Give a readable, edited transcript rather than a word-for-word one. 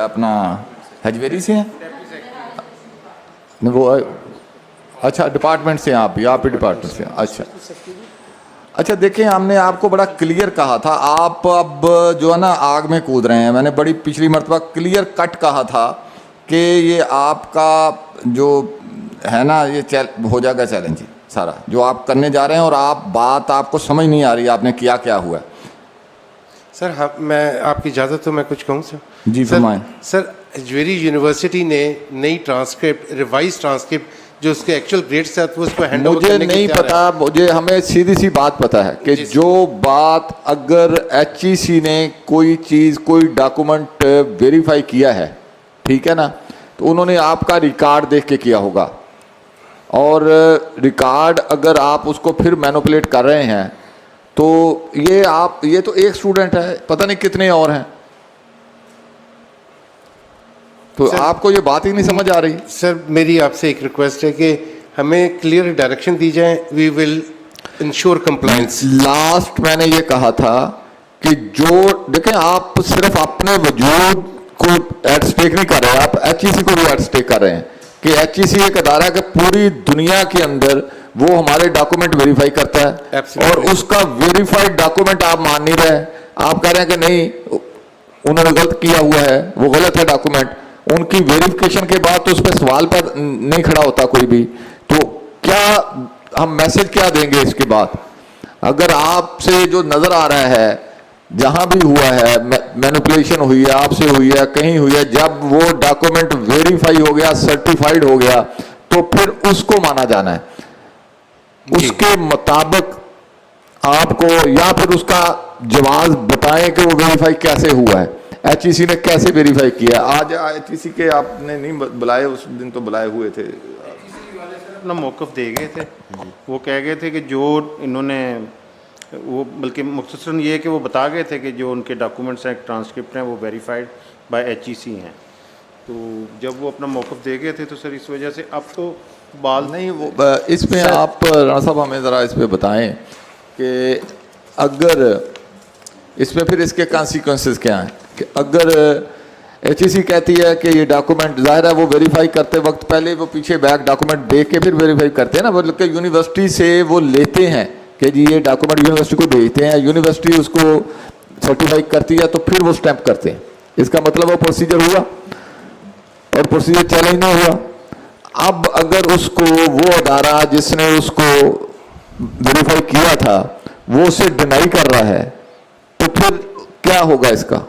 اپنا ہجویری سے ہیں وہ؟ اچھا ڈپارٹمنٹ سے ہیں آپ بھی ڈپارٹمنٹ سے ہیں. اچھا دیکھیں ہم نے آپ کو بڑا کلیئر کہا تھا, آپ اب جو ہے نا آگ میں کود رہے ہیں. میں نے بڑی پچھلی مرتبہ کلیئر کٹ کہا تھا کہ یہ آپ کا جو ہے نا یہ ہو جائے گا چیلنج سارا جو آپ کرنے جا رہے ہیں, اور آپ کو سمجھ نہیں آ رہی آپ نے کیا ہوا ہے. سر میں آپ کی اجازت تو میں کچھ کہوں سر؟ جی فرمائیں. سر ہجویری یونیورسٹی نے نئی ٹرانسکرپٹ ریوائز ٹرانسکرپٹ جو اس کے ایکچوئل گریڈس تھے وہ اس کو ہینڈ اوور کرنے کی نہیں پتا. مجھے ہمیں سیدھی سی بات پتا ہے کہ جو بات اگر ایچ ای سی نے کوئی چیز کوئی ڈاکومنٹ ویریفائی کیا ہے, ٹھیک ہے نا, تو انہوں نے آپ کا ریکارڈ دیکھ کے کیا ہوگا, اور ریکارڈ اگر آپ اس کو پھر مینوپولیٹ کر رہے ہیں تو یہ تو ایک اسٹوڈنٹ ہے, پتہ نہیں کتنے اور ہیں. تو آپ کو یہ بات ہی نہیں سمجھ آ رہی. سر میری آپ سے ایک ریکویسٹ ہے کہ ہمیں کلیئر ڈائریکشن دی جائے. وی ول انشور کمپلائنس. لاسٹ میں نے یہ کہا تھا کہ جو دیکھیں آپ صرف اپنے وجود کو ایٹ اسٹیک نہیں کر رہے, آپ ایچ ای سی کو بھی ایٹ اسٹیک کر رہے ہیں کہ ایچ ای سی ایک ادارہ ہے کہ پوری دنیا کے اندر وہ ہمارے ڈاکومنٹ ویریفائی کرتا ہے, اور اس کا ویریفائڈ ڈاکومنٹ آپ مان نہیں رہے. آپ کہہ رہے ہیں کہ نہیں انہوں نے غلط کیا ہوا ہے, وہ غلط ہے ڈاکومنٹ. ان کی ویریفیکیشن کے بعد تو اس پہ سوال پر نہیں کھڑا ہوتا کوئی بھی. تو کیا ہم میسج کیا دیں گے اس کے بعد؟ اگر آپ سے جو نظر آ رہا ہے جہاں بھی ہوا ہے مینوپولیشن ہوئی ہے, آپ سے ہوئی ہے, کہیں ہوئی ہے, جب وہ ڈاکومنٹ ویریفائی ہو گیا, سرٹیفائیڈ ہو گیا, تو پھر اس کو مانا جانا ہے. اس کے مطابق آپ کو یا پھر اس کا جواز بتائیں کہ وہ ویریفائی کیسے ہوا ہے, ایچ ای سی نے کیسے ویریفائی کیا. آج ایچ ای سی کے آپ نے نہیں بلائے, اس دن تو بلائے ہوئے تھے. اپنا موقف دے گئے تھے, وہ کہہ گئے تھے کہ جو انہوں نے وہ بلکہ مختصراً یہ کہ وہ بتا گئے تھے کہ جو ان کے ڈاکومنٹس ہیں ٹرانسکرپٹ ہیں وہ ویریفائڈ بائی ایچ ای سی ہیں. تو جب وہ اپنا موقف دے گئے تھے تو سر اس وجہ سے اب تو بال نہیں وہ اس میں آپ رانا صاحب ہمیں ذرا اس پہ بتائیں کہ اگر اس میں پھر اس کے کانسیکوینسز کیا ہیں. کہ اگر ایچ ای سی کہتی ہے کہ یہ ڈاکومنٹ ظاہر ہے وہ ویریفائی کرتے وقت پہلے وہ پیچھے بیک ڈاکومنٹ دیکھ کے پھر ویریفائی کرتے ہیں نا, بلکہ یونیورسٹی سے وہ لیتے ہیں کہ جی یہ ڈاکومنٹ یونیورسٹی کو بھیجتے ہیں, یونیورسٹی اس کو سرٹیفائی کرتی ہے تو پھر وہ اسٹیمپ کرتے ہیں. اس کا مطلب وہ پروسیجر ہوا اور پروسیجر چیلنج نہیں ہوا. اب اگر اس کو وہ ادارہ جس نے اس کو ویریفائی کیا تھا وہ اسے ڈینائی کر رہا ہے تو پھر کیا ہوگا اس کا؟